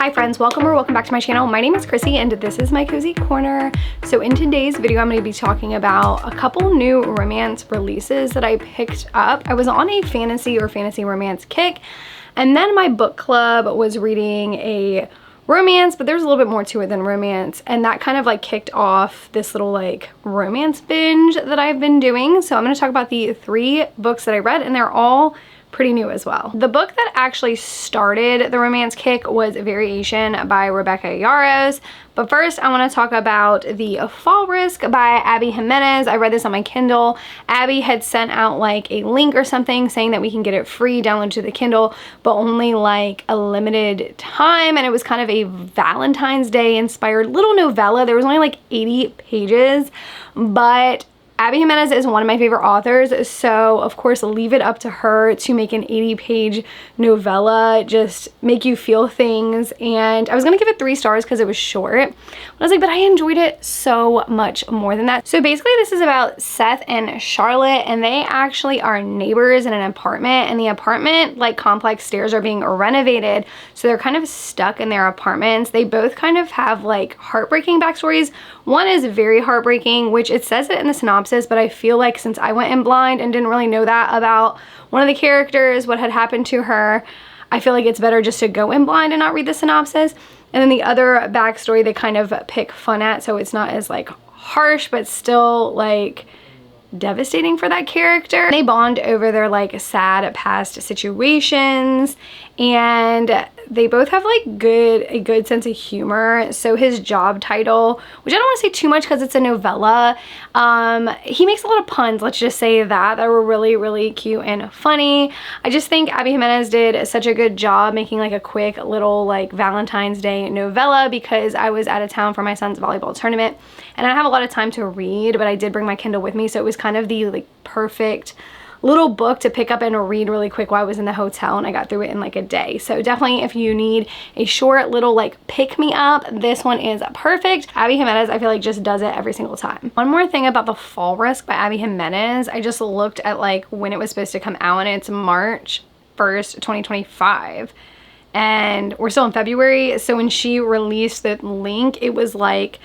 Hi friends, welcome back to my channel. My name is Chrissy and this is my Cozy Corner. So in today's video, I'm going to be talking about a couple new romance releases that I picked up. I was on a fantasy romance kick, and then my book club was reading a romance, but there's a little bit more to it than romance, and that kind of like kicked off this little like romance binge that I've been doing. So I'm going to talk about the 3 books that I read, and they're all pretty new as well. The book that actually started the romance kick was Variation by Rebecca Yarros. But first, I want to talk about The Fall Risk by Abby Jimenez. I read this on my Kindle. Abby had sent out like a link or something saying that we can get it free download to the Kindle, but only like a limited time. And it was kind of a Valentine's Day inspired little novella. There was only like 80 pages, but Abby Jimenez is one of my favorite authors, so of course leave it up to her to make an 80-page novella, just make you feel things. And I was gonna give it 3 stars because it was short. I was like, but I enjoyed it so much more than that. So basically this is about Seth and Charlotte, and they actually are neighbors in an apartment, and the apartment like complex stairs are being renovated, so they're kind of stuck in their apartments. They both kind of have like heartbreaking backstories. One is very heartbreaking, which it says it in the synopsis, but I feel like since I went in blind and didn't really know that about one of the characters, what had happened to her, I feel like it's better just to go in blind and not read the synopsis. And then the other backstory they kind of pick fun at, so it's not as like harsh, but still like devastating for that character. They bond over their like sad past situations, and they both have like a good sense of humor. So his job title, which I don't want to say too much because it's a novella, he makes a lot of puns, let's just say that were really cute and funny. I just think Abby Jimenez did such a good job making like a quick little like Valentine's Day novella, because I was out of town for my son's volleyball tournament and I don't have a lot of time to read, but I did bring my Kindle with me, so it was kind of the like perfect little book to pick up and read really quick while I was in the hotel, and I got through it in like a day. So definitely if you need a short little like pick me up, this one is perfect. Abby Jimenez, I feel like just does it every single time. One more thing about The Fall Risk by Abby Jimenez, I just looked at like when it was supposed to come out, and it's March 1st, 2025. And we're still in February. So when she released the link, it was like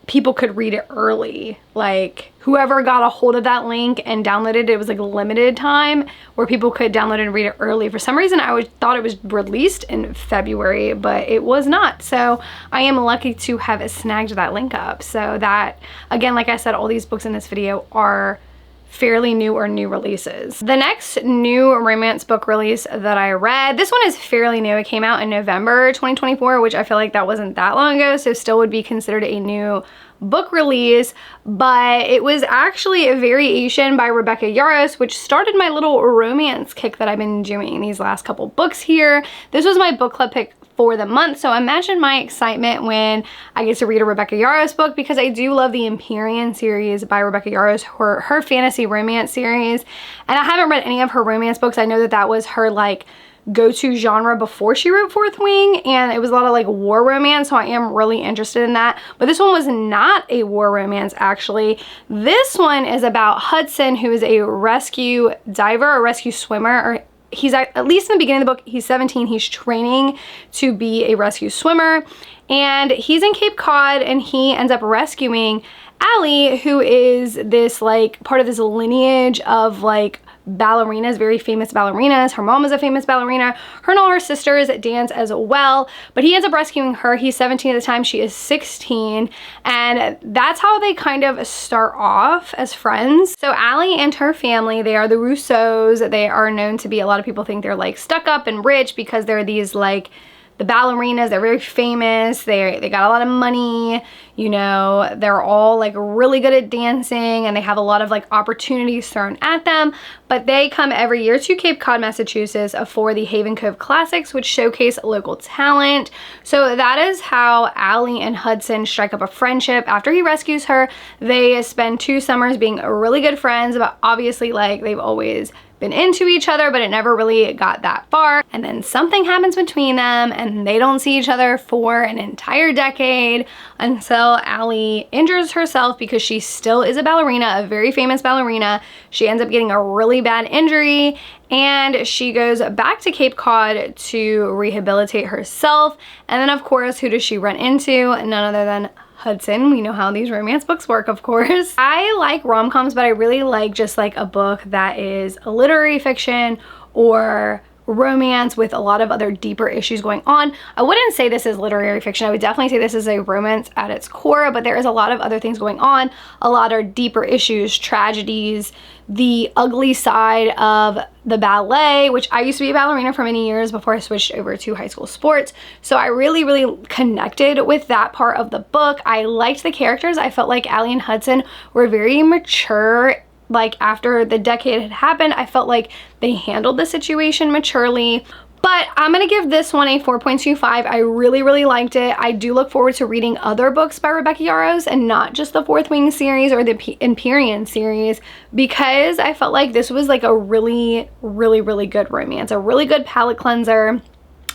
people could read it early. Like whoever got a hold of that link and downloaded it, was like a limited time where people could download it and read it early. For some reason I thought it was released in February, but it was not. So I am lucky to have snagged that link up. So that, again, like I said, all these books in this video are fairly new or new releases. The next new romance book release that I read, this one is fairly new. It came out in November 2024, which I feel like that wasn't that long ago, so still would be considered a new book release, but it was actually a Variation by Rebecca Yarros, which started my little romance kick that I've been doing these last couple books here. This was my book club pick for the month, so imagine my excitement when I get to read a Rebecca Yarros book, because I do love the Empyrean series by Rebecca Yarros, her fantasy romance series, and I haven't read any of her romance books. I know that that was her like go-to genre before she wrote Fourth Wing, and it was a lot of like war romance, so I am really interested in that. But this one was not a war romance, actually. This one is about Hudson, who is a rescue diver, a rescue swimmer, or he's at least in the beginning of the book, he's 17, he's training to be a rescue swimmer, and he's in Cape Cod, and he ends up rescuing Allie, who is this like part of this lineage of like ballerinas, very famous ballerinas. Her mom is a famous ballerina. Her and all her sisters dance as well, but he ends up rescuing her. He's 17 at the time, she is 16, and that's how they kind of start off as friends. So Allie and her family, they are the Rousseaus. They are known to be, a lot of people think they're like stuck up and rich because they're these like the ballerinas. They're very famous. They got a lot of money, you know, they're all like really good at dancing, and they have a lot of like opportunities thrown at them. But they come every year to Cape Cod, Massachusetts for the Haven Cove Classics, which showcase local talent. So that is how Allie and Hudson strike up a friendship. After he rescues her, they spend 2 summers being really good friends, but obviously like they've always been into each other, but it never really got that far. And then something happens between them and they don't see each other for an entire decade until Allie injures herself because she still is a ballerina, a very famous ballerina. She ends up getting a really bad injury and she goes back to Cape Cod to rehabilitate herself. And then of course, who does she run into? None other than Hudson. We know how these romance books work, of course. I like rom-coms, but I really like just like a book that is a literary fiction or romance with a lot of other deeper issues going on. I wouldn't say this is literary fiction. I would definitely say this is a romance at its core, but there is a lot of other things going on, a lot of deeper issues, tragedies, the ugly side of the ballet, which I used to be a ballerina for many years before I switched over to high school sports. So I really connected with that part of the book. I liked the characters. I felt like Allie and Hudson were very mature. Like after the decade had happened, I felt like they handled the situation maturely. But I'm gonna give this one a 4.25. I really liked it. I do look forward to reading other books by Rebecca Yarros and not just the Fourth Wing series or the Empyrean series, because I felt like this was like a really good romance, a really good palate cleanser.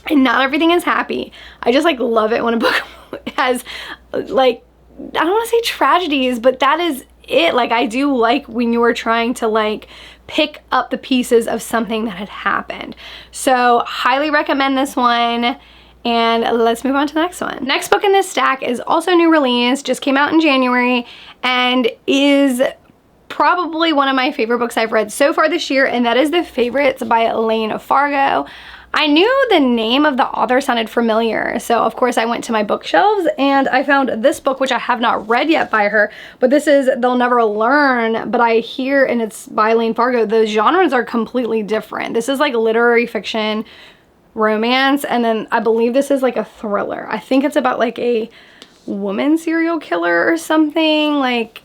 And not everything is happy. I just like love it when a book has like, I don't want to say tragedies, but that is it. Like I do like when you are trying to like pick up the pieces of something that had happened. So highly recommend this one. And let's move on to the next one. Next book in this stack is also new release, just came out in January and is probably one of my favorite books I've read so far this year, and that is The Favorites by Lange Fargo. I knew the name of the author sounded familiar, so of course I went to my bookshelves and I found this book, which I have not read yet by her, but this is They'll Never Learn, but I hear, and it's by Lange Fargo, the genres are completely different. This is like literary fiction, romance, and then I believe this is like a thriller. I think it's about like a woman serial killer or something. Like,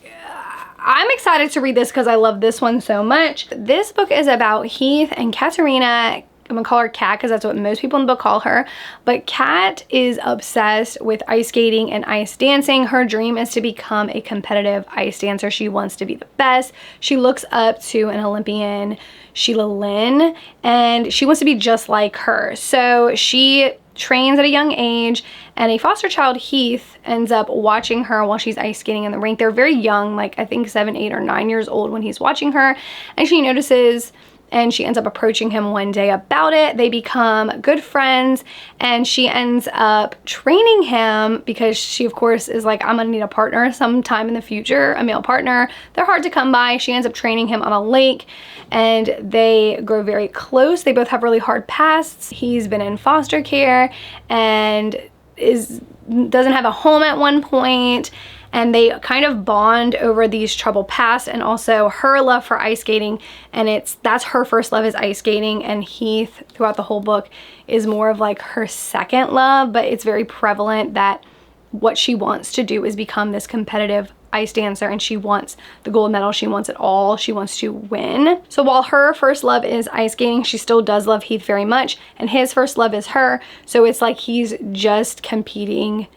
I'm excited to read this because I love this one so much. This book is about Heath and Katerina. I'm gonna call her Kat because that's what most people in the book call her. But Kat is obsessed with ice skating and ice dancing. Her dream is to become a competitive ice dancer. She wants to be the best. She looks up to an Olympian, Sheila Lynn, and she wants to be just like her. So she trains at a young age, and a foster child, Heath, ends up watching her while she's ice skating in the rink. They're very young, like I think 7, 8, or 9 years old when he's watching her, and she notices, and she ends up approaching him one day about it. They become good friends, and she ends up training him because she, of course, is like, I'm gonna need a partner sometime in the future, a male partner. They're hard to come by. She ends up training him on a lake, and they grow very close. They both have really hard pasts. He's been in foster care and doesn't have a home at one point, and they kind of bond over these troubled pasts and also her love for ice skating, and that's her first love is ice skating, and Heath throughout the whole book is more of like her second love, but it's very prevalent that what she wants to do is become this competitive ice dancer, and she wants the gold medal. She wants it all. She wants to win. So while her first love is ice skating, she still does love Heath very much, and his first love is her. So it's like he's just competing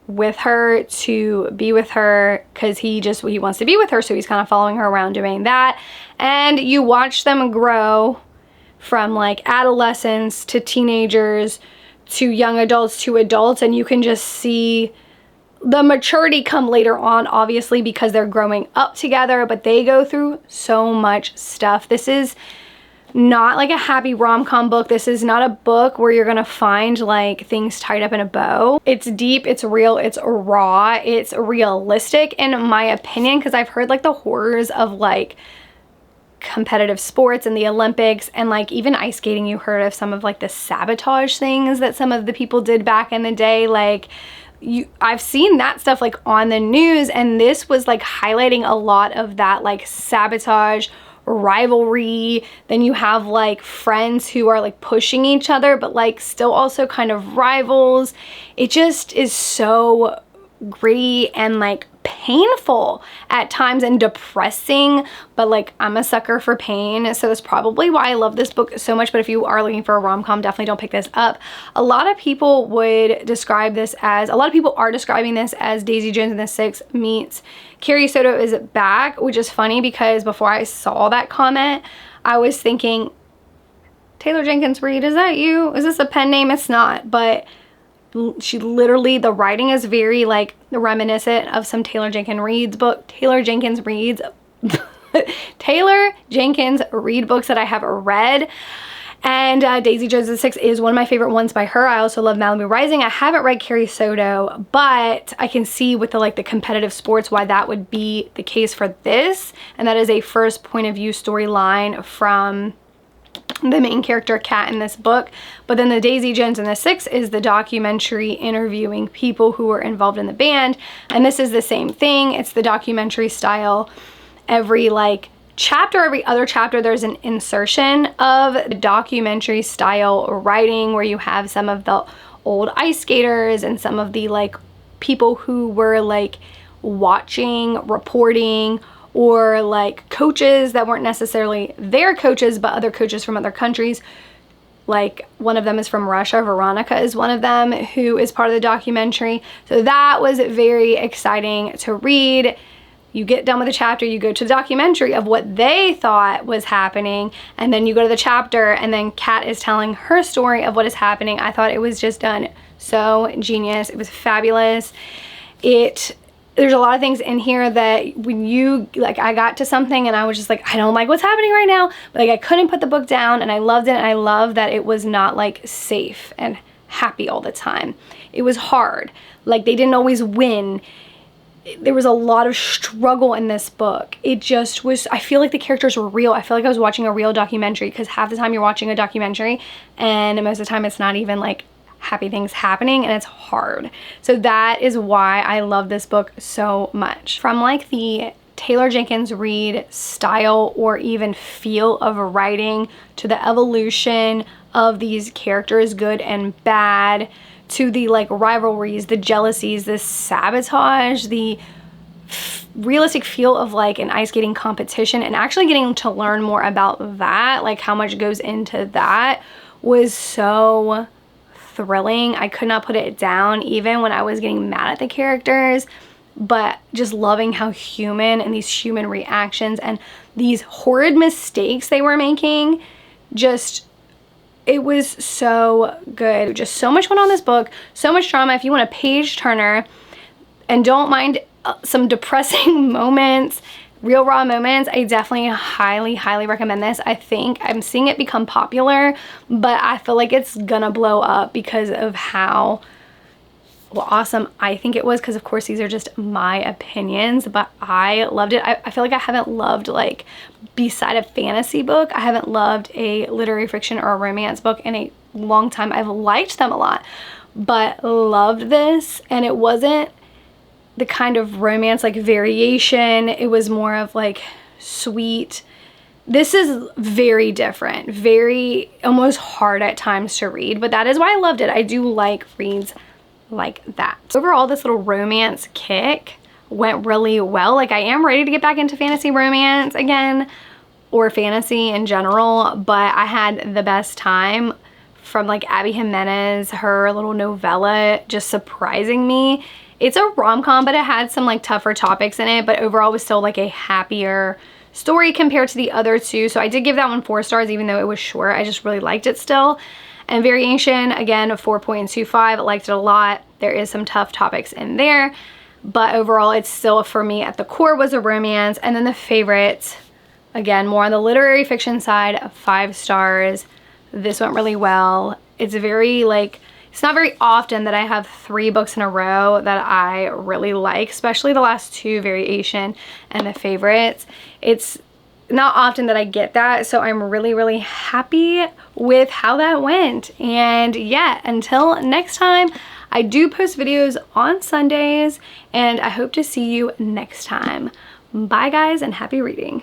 with her to be with her because he wants to be with her, so he's kind of following her around doing that. And you watch them grow from like adolescents to teenagers to young adults to adults, and you can just see the maturity come later on, obviously, because they're growing up together, but they go through so much stuff. This is not like a happy rom-com book. This is not a book where you're gonna find like things tied up in a bow. It's deep, it's real, it's raw, it's realistic in my opinion, because I've heard like the horrors of like competitive sports and the Olympics and like even ice skating. You heard of some of like the sabotage things that some of the people did back in the day. Like I've seen that stuff like on the news, and this was like highlighting a lot of that like sabotage, rivalry. Then you have like friends who are like pushing each other but like still also kind of rivals. It just is so gritty and like painful at times and depressing, but like I'm a sucker for pain, so that's probably why I love this book so much. But if you are looking for a rom-com, definitely don't pick this up. A lot of people are describing this as Daisy Jones and the Six meets Carrie Soto is back, which is funny because before I saw that comment, I was thinking, Taylor Jenkins Reid, is that you? Is this a pen name? It's not, but she literally, the writing is very like reminiscent of some Taylor Jenkins Reid's book, Taylor Jenkins Reid books that I have read. And Daisy Jones and the Six is one of my favorite ones by her. I also love Malibu Rising. I haven't read Carrie Soto, but I can see with the competitive sports why that would be the case for this. And that is a first point of view storyline from the main character Kat in this book. But then the Daisy Jones and the Six is the documentary interviewing people who were involved in the band. And this is the same thing. It's the documentary style. Every every other chapter, there's an insertion of the documentary style writing where you have some of the old ice skaters and some of the people who were watching, reporting, or coaches that weren't necessarily their coaches but other coaches from other countries. One of them is from Russia. Veronica is one of them who is part of the documentary. So that was very exciting to read. You get done with the chapter, you go to the documentary of what they thought was happening, and then you go to the chapter, and then Kat is telling her story of what is happening. I thought it was just done so genius. It was fabulous. There's a lot of things in here that when you, I got to something and I was just I don't like what's happening right now, but I couldn't put the book down, and I loved it, and I love that it was not safe and happy all the time. It was hard. They didn't always win. There was a lot of struggle in this book. It just was, I feel like the characters were real. I feel like I was watching a real documentary, because half the time you're watching a documentary and most of the time it's not even happy things happening, and it's hard. So that is why I love this book so much. From the Taylor Jenkins Reid style or even feel of writing to the evolution of these characters, good and bad, to the rivalries, the jealousies, the sabotage, the realistic feel of an ice skating competition, and actually getting to learn more about that, how much goes into that, was so thrilling. I could not put it down even when I was getting mad at the characters, but just loving how human and these human reactions and these horrid mistakes they were making, it was so good. Just so much went on this book, so much drama. If you want a page turner and don't mind some depressing moments, real raw moments, I definitely highly recommend this. I think I'm seeing it become popular, but I feel like it's gonna blow up because of how awesome I think it was, because of course these are just my opinions, but I loved it. I feel like I haven't loved, beside a fantasy book, I haven't loved a literary fiction or a romance book in a long time. I've liked them a lot, but loved this. And it wasn't the kind of romance variation. It was more of sweet. This is very different, very almost hard at times to read, but that is why I loved it. I do like reads like that. Overall, this little romance kick went really well. I am ready to get back into fantasy romance again, or fantasy in general, but I had the best time from Abby Jimenez, her little novella, just surprising me. It's a rom-com, but it had some tougher topics in it, but overall was still a happier story compared to the other two. So I did give that one 4 stars, even though it was short. I just really liked it still. And Variation, again, a 4.25. I liked it a lot. There is some tough topics in there, but overall it's still, for me, at the core was a romance. And then the favorite, again, more on the literary fiction side, 5 stars. This went really well. It's very it's not very often that I have 3 books in a row that I really like, especially the last 2, Variation and the favorites. It's not often that I get that, so I'm really happy with how that went. And yeah, until next time, I do post videos on Sundays, and I hope to see you next time. Bye guys, and happy reading.